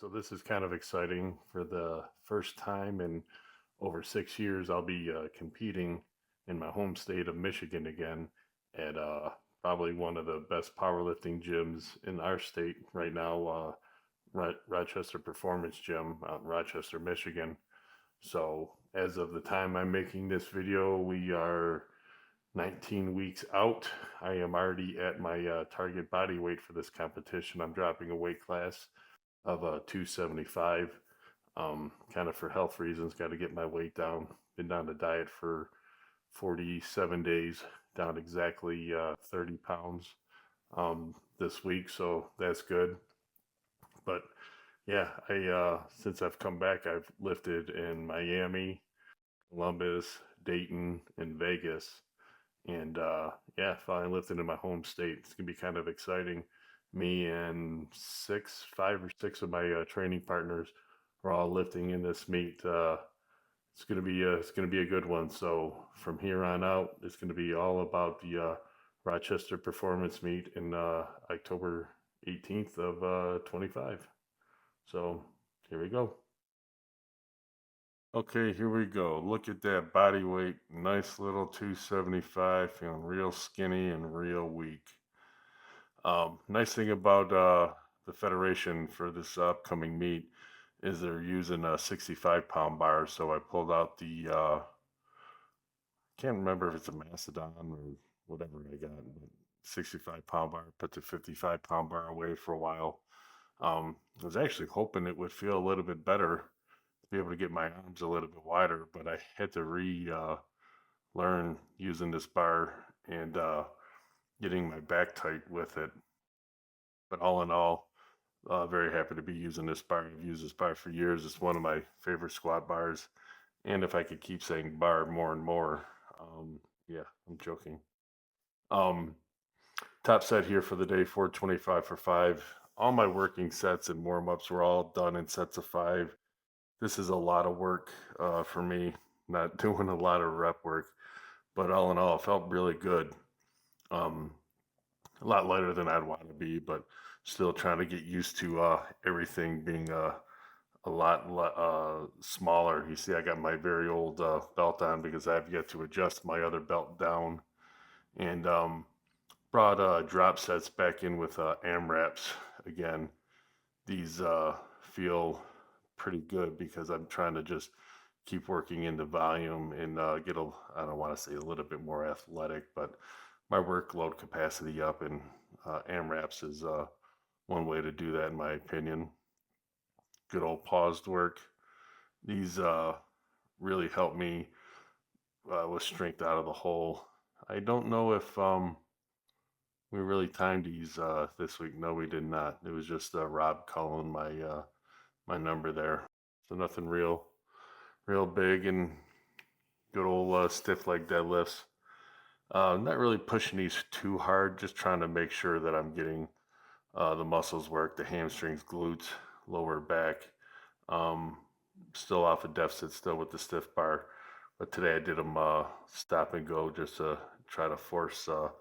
So this is kind of exciting. For the first time in over 6 years, I'll be competing in my home state of Michigan again at probably one of the best powerlifting gyms in our state right now, Rochester Performance Gym out in Rochester, Michigan. So as of the time I'm making this video, we are 19 weeks out. I am already at my target body weight for this competition. I'm dropping a weight class of 275. Kind of for health reasons, got to get my weight down. Been down to diet for 47 days, down exactly 30 pounds this week, so that's good. But yeah, I since I've come back, I've lifted in Miami, Columbus, Dayton, and Vegas. And yeah, finally lifted in my home state. It's gonna be kind of exciting. Me and five or six of my training partners are all lifting in this meet. It's gonna be a good one. So from here on out, it's gonna be all about the Rochester Performance Meet in October 18th of 25. So here we go. Okay, here we go. Look at that body weight. Nice little 275, feeling real skinny and real weak. Nice thing about the Federation for this upcoming meet is they're using a 65-pound bar. So I pulled out the, can't remember if it's a Macedon or whatever I got, but 65-pound bar, put the 55-pound bar away for a while. I was actually hoping it would feel a little bit better, be able to get my arms a little bit wider, but I had to learn using this bar and getting my back tight with it. But all in all, very happy to be using this bar. I've used this bar for years. It's one of my favorite squat bars. And if I could keep saying bar more and more, yeah, I'm joking. Um, Top set here for the day, 425 for 5. All my working sets and warm-ups were all done in sets of 5. This is a lot of work for me, not doing a lot of rep work, but all in all, it felt really good. Um, a lot lighter than I'd want to be, but still trying to get used to everything being a lot smaller. You see, I got my very old belt on because I've yet to adjust my other belt down, and brought drop sets back in with AMRAPs again. These feel pretty good because I'm trying to just keep working into volume and get I don't want to say a little bit more athletic, but my workload capacity up, and AMRAPs is one way to do that, in my opinion. Good old paused work. These really help me with strength out of the hole. I don't know if we really timed these this week. No, we did not. It was just Rob calling my number there. So nothing real big, and good old stiff leg deadlifts. Not really pushing these too hard, just trying to make sure that I'm getting the muscles work, the hamstrings, glutes, lower back. Um, Still off a deficit, still with the stiff bar. But today I did them stop and go just to try to force a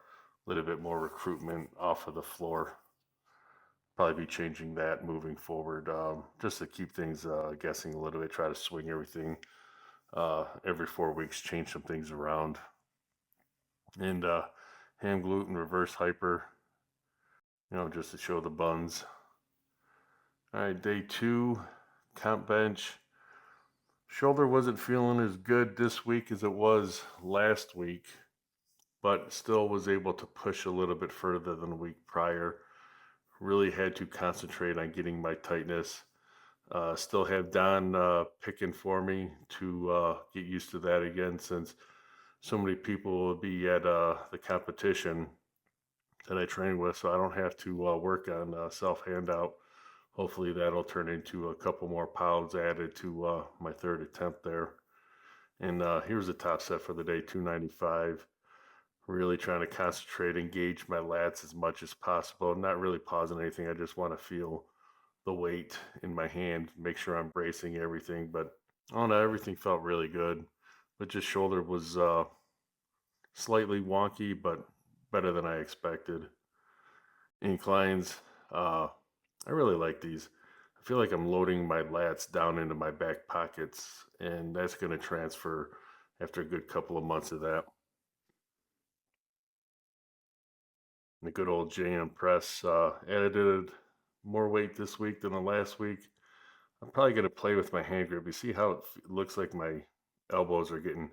little bit more recruitment off of the floor. Probably be changing that moving forward, just to keep things guessing a little bit, try to swing everything every 4 weeks, change some things around. And ham glute and reverse hyper, just to show the buns. All right, day 2, comp bench. Shoulder wasn't feeling as good this week as it was last week, but still was able to push a little bit further than the week prior. Really had to concentrate on getting my tightness. Still have Don picking for me to get used to that again, since so many people will be at the competition that I train with, so I don't have to work on self handout. Hopefully that'll turn into a couple more pounds added to my third attempt there. And here's the top set for the day, 295. Really trying to concentrate, engage my lats as much as possible. Not really pausing anything. I just want to feel the weight in my hand, make sure I'm bracing everything. But oh no, everything felt really good. But just shoulder was slightly wonky, but better than I expected. Inclines, I really like these. I feel like I'm loading my lats down into my back pockets, and that's going to transfer after a good couple of months of that. The good old JM press added more weight this week than the last week. I'm probably going to play with my hand grip. You see how it looks like my elbows are getting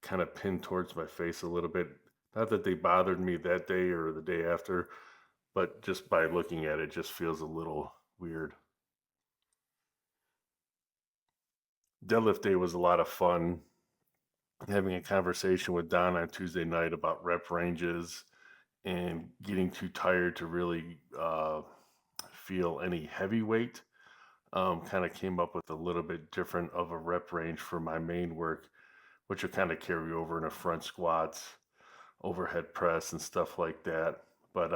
kind of pinned towards my face a little bit. Not that they bothered me that day or the day after, but just by looking at it, just feels a little weird. Deadlift day was a lot of fun. Having a conversation with Don on Tuesday night about rep ranges and getting too tired to really feel any heavy weight. Kind of came up with a little bit different of a rep range for my main work, which will kind of carry over into front squats, overhead press, and stuff like that. But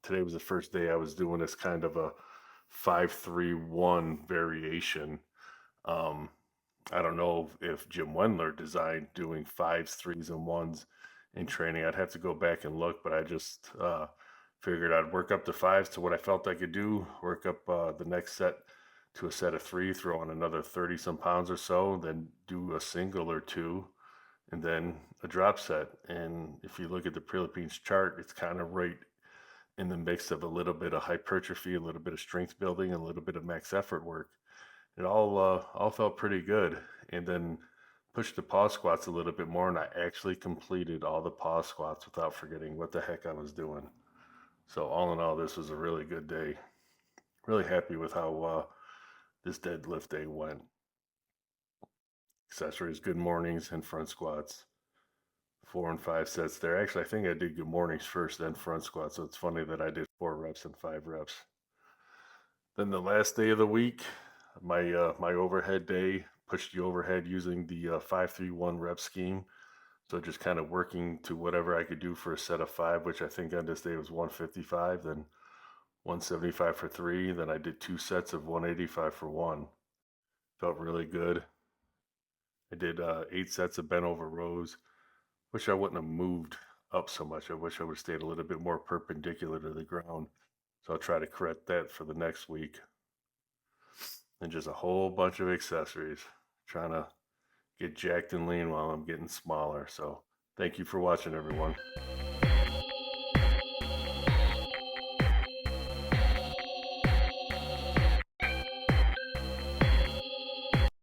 today was the first day I was doing this kind of a 5-3-1 variation. Um, I don't know if Jim Wendler designed doing fives, threes, and ones in training. I'd have to go back and look, but I just figured I'd work up the fives to what I felt I could do, work up the next set to a set of three, throw on another 30 some pounds or so, then do a single or two, and then a drop set. And if you look at the Philippines chart, it's kind of right in the mix of a little bit of hypertrophy, a little bit of strength building, and a little bit of max effort work. It all felt pretty good. And then pushed the pause squats a little bit more, and I actually completed all the pause squats without forgetting what the heck I was doing. So all in all, this was a really good day. Really happy with how this deadlift day went. Accessories, good mornings, and front squats. 4 and 5 sets there. Actually, I think I did good mornings first, then front squats. So it's funny that I did 4 reps and 5 reps. Then the last day of the week, my overhead day, pushed the overhead using the 5-3-1 rep scheme. So just kind of working to whatever I could do for a set of five, which I think on this day was 155, then 175 for three. Then I did 2 sets of 185 for one. Felt really good. I did 8 sets of bent over rows. Wish I wouldn't have moved up so much. I wish I would have stayed a little bit more perpendicular to the ground. So I'll try to correct that for the next week. And just a whole bunch of accessories. Trying to get jacked and lean while I'm getting smaller. So thank you for watching, everyone.